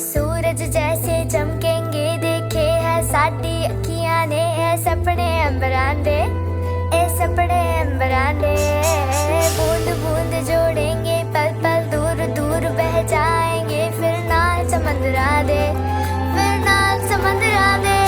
सूरज जैसे चमकेंगे देखे है साडी अखियां ने ए सपने अंबरां दे ए सपने अंबरां दे बूंद बूंद जोड़ेंगे पल पल दूर दूर बह जाएंगे फिर नाल समंदरा दे फिर नाल समंदरा दे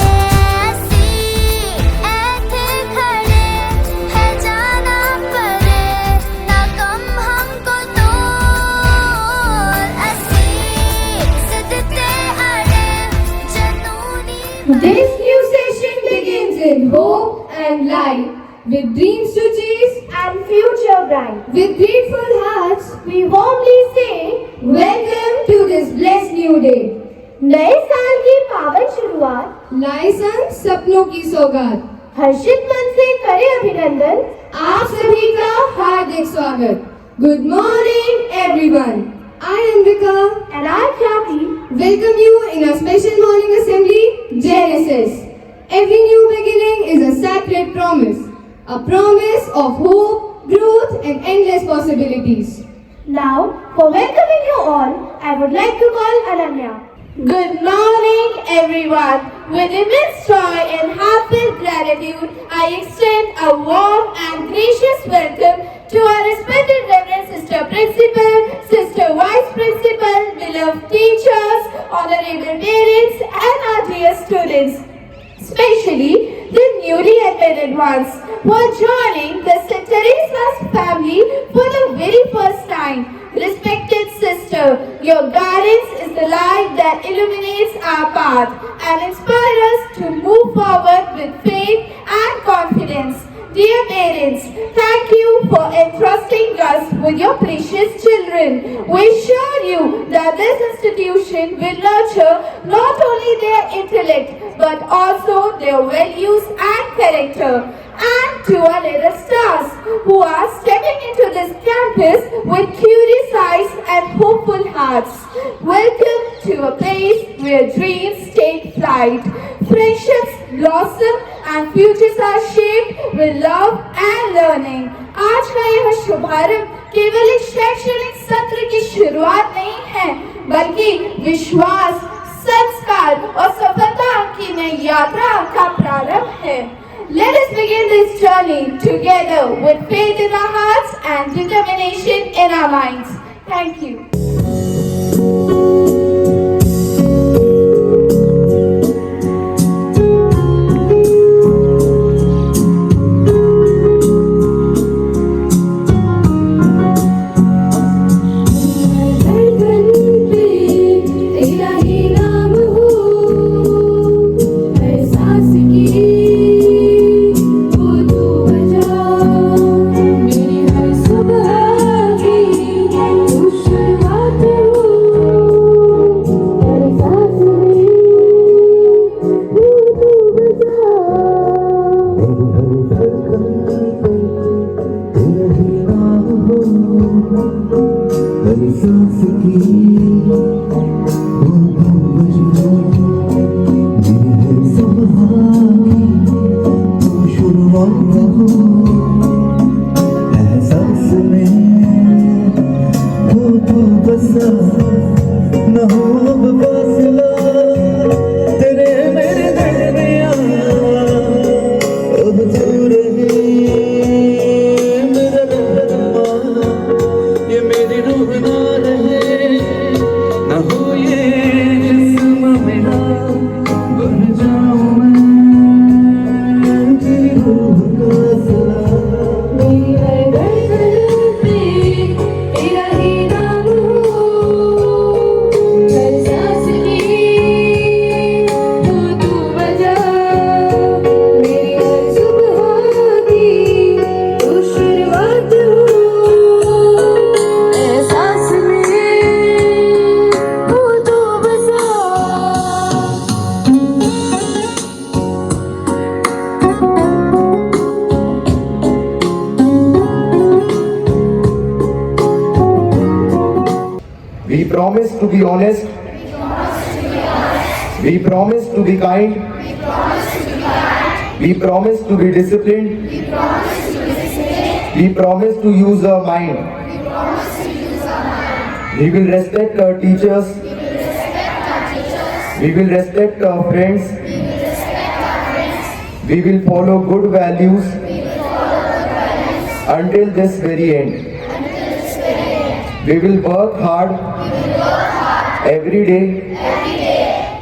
This new session begins in hope and light, with dreams to chase and future bright. With grateful hearts, We warmly say, welcome to this blessed new day. नए साल की पावन शुरुआत लाइसन सपनों की सौगात, हर्षित मन से करें अभिनंदन। आप सभी का हार्दिक स्वागत। Good morning, everyone. I am Vika. And I, Khyati, Welcome you in our special morning assembly, Genesis. Every new beginning is a sacred promise, a promise of hope, growth and endless possibilities. now for welcoming you all, I would like to call Ananya. Good morning, everyone. With immense joy and heartfelt gratitude, I extend a warm and gracious welcome to our respected Reverend Sister Principal, Sister Vice Principal, beloved teachers, honorable parents, and our dear students, especially the newly admitted ones who are joining the St. Teresa's family for the very first time. Respected sister, your guidance is the light that illuminates our path and inspires us to move forward with faith and confidence. Dear parents, thank you for entrusting us with your precious children. We assure you that this institution will nurture not only their intellect but also their values and character. And to our little stars who are stepping into this campus with curious eyes and hopeful hearts, welcome to a place where dreams take flight, friendships blossom and futures are shaped with love and learning. आज का यह शुभारंभ केवल एक शैक्षणिक सत्र की शुरुआत नहीं है, बल्कि विश्वास, संस्कार और सफलता की नई यात्रा का प्रारंभ है। Let us begin this journey together with faith in our hearts and determination in our minds. Thank you. We promise to be honest. We promise to be kind. We promise to be disciplined. We promise to use our mind. We will respect our teachers We will respect our friends. We will follow good values until this very end. We will work hard every day.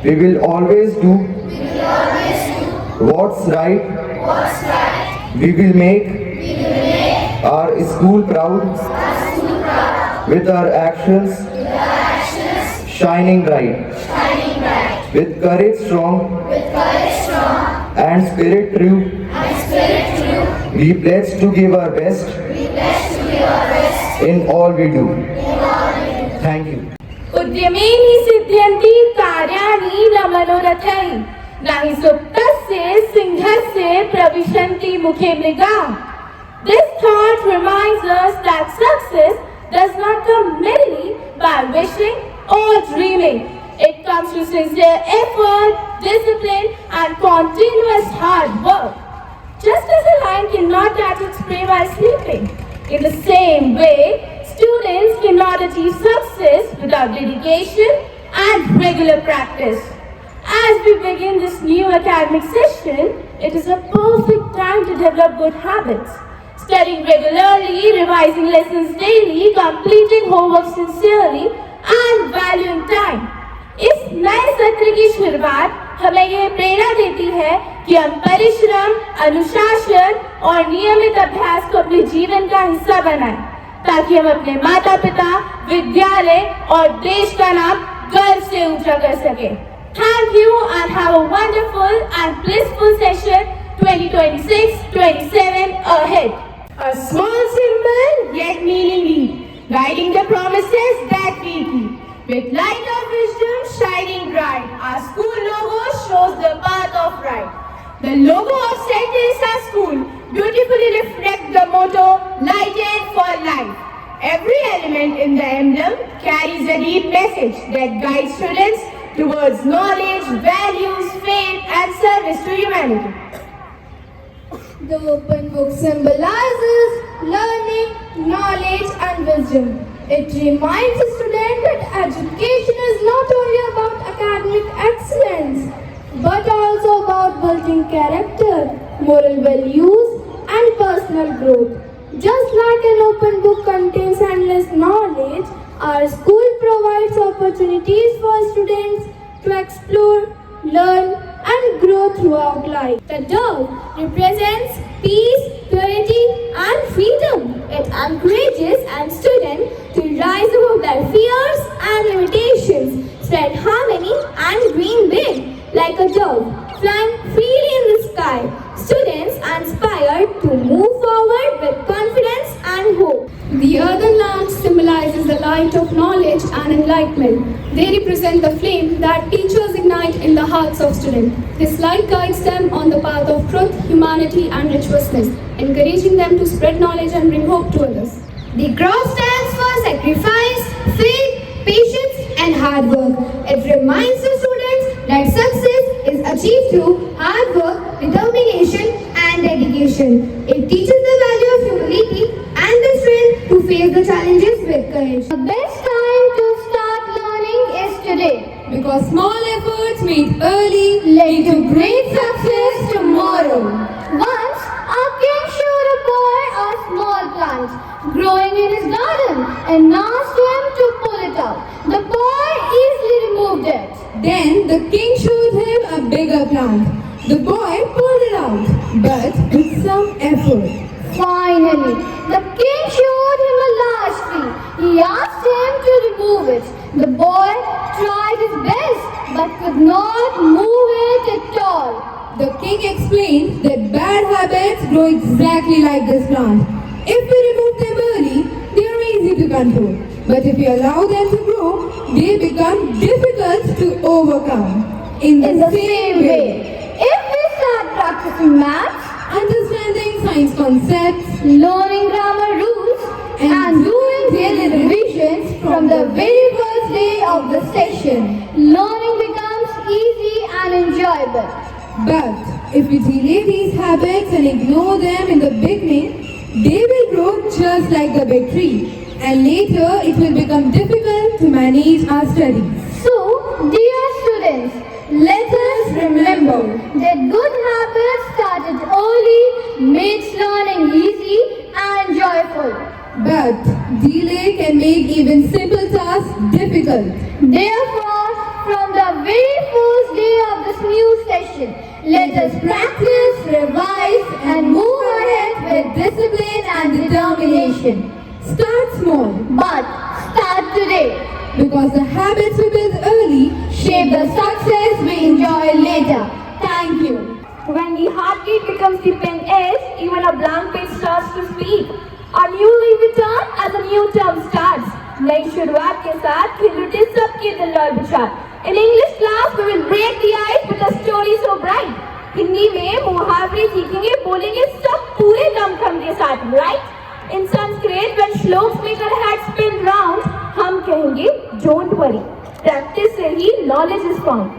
We will always do what's right. We will make our school proud with our actions shining bright. With courage strong and spirit true, we pledge to give our best in all we do. Thank you. उद्यमेनि सिद्ध्यन्ति कार्याणि न मनोरथैः न हि सुप्तस्य सिंहस्य प्रविशन्ति मुखे मृगाः. This thought reminds us that success does not come merely by wishing or dreaming. It comes through sincere effort, discipline, and continuous hard work. Just as a lion cannot catch its prey while sleeping, in the same way, students cannot achieve success without dedication and regular practice. As we begin this new academic session, it is a perfect time to develop good habits. Studying regularly, revising lessons daily, completing homework sincerely, and valuing time. इस नए सत्र की शुरुआत हमें यह प्रेरणा देती है कि हम परिश्रम, अनुशासन और नियमित अभ्यास को अपने जीवन का हिस्सा बनाएं, ताकि हम अपने माता पिता, विद्यालय और देश का नाम गर्व से ऊंचा कर सकें. Thank you and have a wonderful and blissful session 2026-27 ahead. A small symbol yet meaning deep, guiding the promises that we keep. With light of wisdom shining bright, our school logo shows the path of right. The logo of St. Teresa School beautifully reflects the motto, Lighted for Life. Every element in the emblem carries a deep message that guides students towards knowledge, values, faith, and service to humanity. The open book symbolizes learning, knowledge, and wisdom. It reminds the student that education is not only about academic excellence, but also about building character, moral values, and personal growth. Just like an open book contains endless knowledge, our school provides opportunities for students to explore, learn, and grow throughout life. The dove represents peace, purity, and freedom. It encourages students to rise above their fears and limitations, spread harmony, and dream big. Like a dove flying freely in the sky, students are inspired to move forward with confidence and hope. The earthen lamp symbolizes the light of knowledge and enlightenment. They represent the flame that teachers ignite in the hearts of students. This light guides them on the path of truth, humanity, and righteousness, encouraging them to spread knowledge and bring hope to others. The cross stands for sacrifice, faith, patience, and hard work. It reminds the students that success is achieved through hard work, determination, and dedication. It teaches the value of humility and the strength to face the challenges with courage. The best time to start learning is today, because small efforts made early lead to great success tomorrow. Once, a king showed a boy a small plant growing in his garden and asked him to pull it out. The boy easily removed it. Then the king showed him a bigger plant. The boy pulled it out, but with some effort. Finally, the king showed him a large tree. He asked him to remove it. The boy tried his best, but could not move it at all. The king explained that bad habits grow exactly like this plant. If we remove them early, they are easy to control. But if we allow them to grow, they become difficult to overcome. In the same way, if we start practicing maths, understanding science concepts, learning grammar rules, and doing daily revisions from the very first day of the session, learning becomes easy and enjoyable. But if we delay these habits and ignore them in the beginning, they will grow just like the big tree, and later it will become difficult to manage our studies. So, dear students, let us remember that good habits started early makes learning easy and joyful. but delay can make even simple tasks difficult. Therefore, from the very first day of this new session, let us practice, revise, and move ahead with discipline and determination. Start small But start today. because the habits we build early Shape the success we enjoy later. Thank you. When the heartbeat becomes the pen edge, even a blank page starts to speak. A new leaf return as a new term starts. नई शुरुआत के साथ खिल उठे सबके दिल और विचार. In English class, we will break the ice with a story so bright. Hindi में मुहावरे सीखेंगे, बोलेंगे सब पूरे दमखम के साथ, right? In Sanskrit, when shloks make our head spin round, हम कहेंगे don't worry. Practice से ही knowledge is found.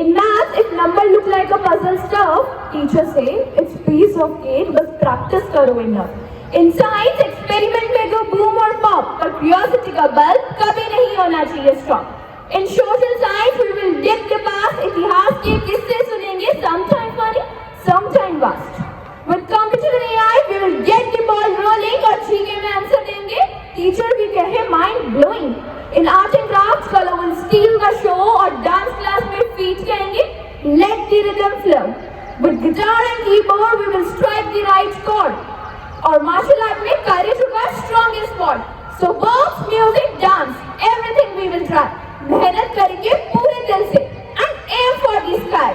In math, if number look like a puzzle stuff, teacher say it's piece of cake, बस practice करो enough. In science, experiment में go boom or pop, पर curiosity का bulb कभी नहीं होना चाहिए stop. In social science, we will dig the past, इतिहास के किस्से सुनेंगे, sometime funny, sometime vast. With computer and AI, we will get the ball rolling और GK में आंसर देंगे, teacher भी कहे mind blowing. In art and crafts, color will steal the show और dance class में feet कहेंगे, let the rhythm flow. With guitar and keyboard, we will strike the right chord. और martial art में courage होगा strongest spot. So box, music, dance, everything we will try. मेहनत करेंगे पूरे दिल से and aim for the sky.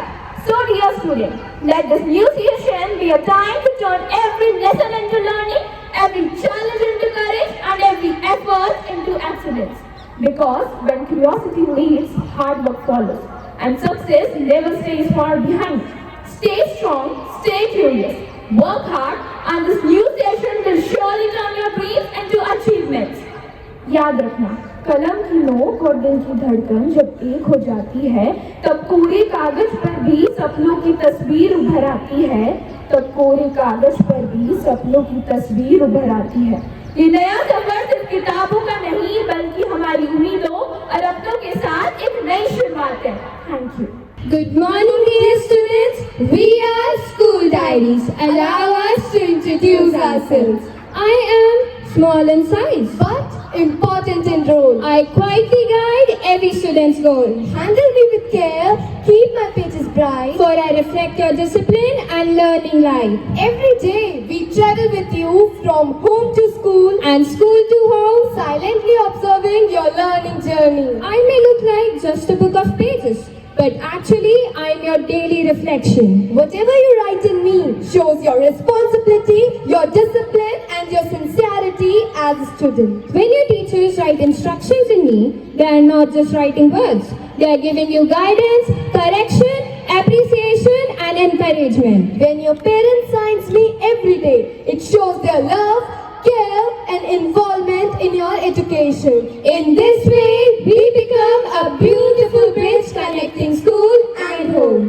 So dear student, let this new session be a time to turn every lesson into learning, every challenge into courage, and every effort into excellence. Because when curiosity leads, hard work follows, and success never stays far behind. Stay strong, stay curious, work hard, and this new session will surely turn your dreams into achievements. याद रखना, कलम की नोक और दिल की धड़कन जब एक हो जाती है, तब कोरे कागज पर भी सपनों की तस्वीर उभर आती है. तब कोरे कागज पर भी सपनों की तस्वीर उभर आती है. ये नया सफर सिर्फ किताबों का नहीं, बल्कि हमारी उम्मीदों और अपनों के साथ एक नई शुरुआत है. Thank you. Good morning, dear students. We are School Diaries. Allow us to introduce ourselves. I am small in size, but important in role. I quietly guide every student's goal. Handle me with care, keep my pages bright, for I reflect your discipline and learning life. Every day we travel with you from home to school and school to home, silently observing your learning journey. I may look like just a book of pages, but actually I'm your daily reflection. Whatever you write in me shows your responsibility, your discipline and your sincerity as a student. When your teachers write instructions in me, they are not just writing words. They are giving you guidance, correction, appreciation and encouragement. When your parents signs me every day, it shows their love, care and involvement in your education. In this way, we become a beautiful bridge connecting school and home.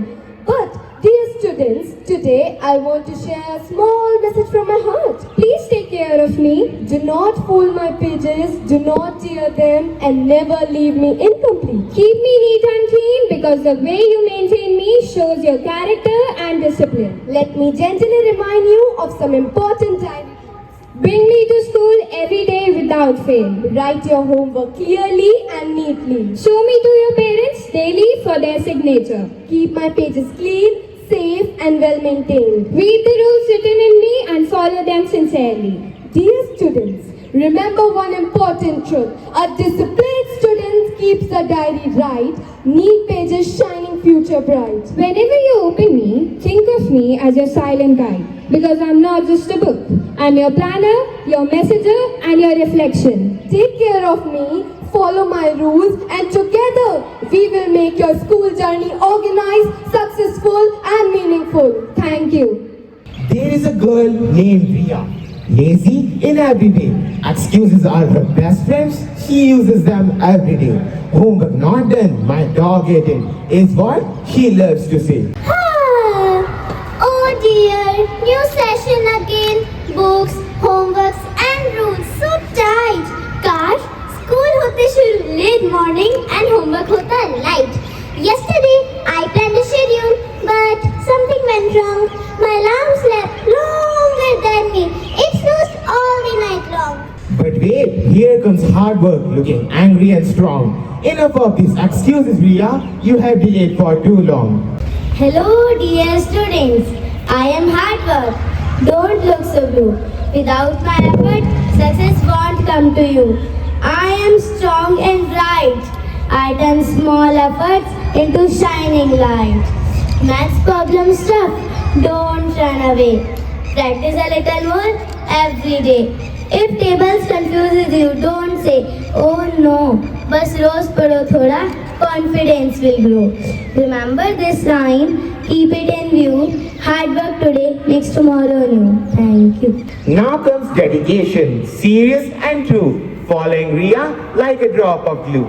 But dear students, today I want to share a small message from my heart. Please take care of me. Do not fold my pages, do not tear them and never leave me incomplete. Keep me neat and clean because the way you maintain me shows your character and discipline. Let me gently remind you of some important diary. Bring me to school every day without fail. Write your homework clearly and neatly. Show me to your parents daily for their signature. Keep my pages clean, safe and well maintained. Read the rules written in me and follow them sincerely. Dear students, remember one important truth. A disciplined student keeps the diary right, neat pages shining future bright. Whenever you open me, think of me as your silent guide. Because I'm not just a book. I'm your planner, your messenger and your reflection. Take care of me, follow my rules and together we will make your school journey organized, successful and meaningful. Thank you. There is a girl named Ria, lazy in every way. Excuses are her best friends, she uses them every day. Homework not done, my dog ate it, is what she loves to say. Oh dear, new session again. Books, homeworks and rules so tight. Kash, school होते शुरू late morning and homework होता light. Yesterday hard work, looking angry and strong. Enough of these excuses, Ria. You have delayed for too long. Hello, dear students. I am hard work. Don't look so blue. Without my effort, success won't come to you. I am strong and bright. I turn small efforts into shining light. Maths problems tough. Don't run away. Practice a little more every day. If tables confuses you, don't say, oh no. Bas roz padho thoda, confidence will grow. Remember this line, keep it in view. Hard work today makes tomorrow new. Thank you. Now comes dedication, serious and true, following Ria like a drop of glue.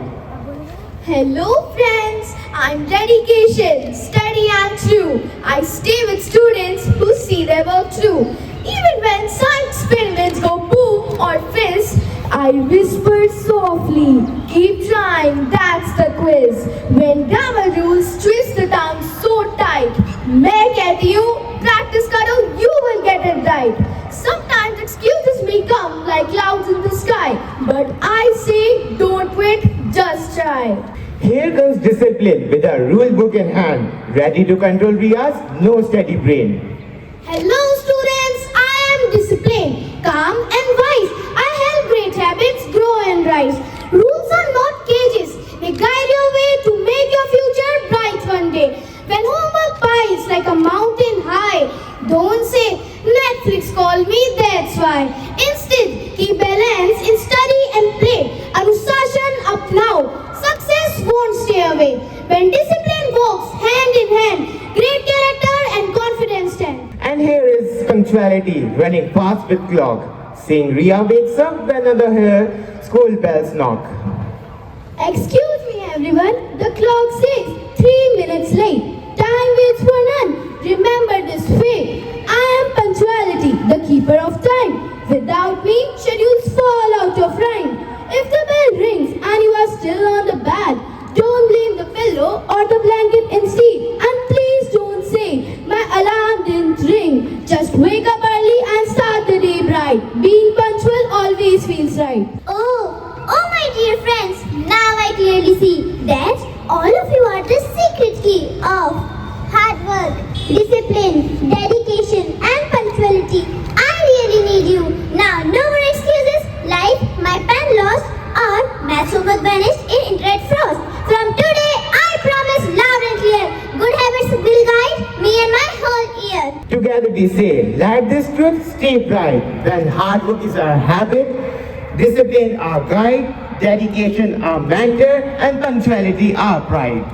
Hello friends, I'm Dedication, steady and true. I stay with students who see their work too. Even when science experiments go boom or fizz, I whisper softly, keep trying, that's the quiz. When grammar rules twist the tongue so tight, मैं कहती हूँ, practice करो, you will get it right. Sometimes excuses may come like clouds in the sky, but I say don't quit, just try. Here comes discipline with a rule book in hand, ready to control Ria's no steady brain. Hello students, I am disciplined, calm and wise. I help great habits grow and rise. Rules are not cages, they guide your way to make your future bright one day. When homework piles like a mountain high, don't say, Netflix call me, that's why. Instead, keep balance in study and play. Anushasan apnao. Success won't stay away. When discipline walks hand in hand, great character and confidence stand. And here is punctuality, running fast with clock. Seeing Ria wakes up whenever her school bells knock. Excuse me everyone, the clock says 3 minutes late. Time waits for none. Remember this fate. I am punctuality, the keeper of time. Without me, schedules fall out of rhyme. If the bell rings and you are still on the bed, don't blame the pillow or the blanket instead. And please don't say, my alarm didn't ring. Just wake up early and start the day bright. Being punctual always feels right. Oh my dear friends, now I clearly see that all of you are the secret key of hard work, discipline, dedication and punctuality. I really need you. Now no more excuses like my pen lost or maths homework vanished in internet frost. From today, I promise loud and clear, good habits will guide me and my whole year. Together we say, let this truth stay bright. When hard work is our habit, discipline our guide, dedication our mentor, and punctuality our pride.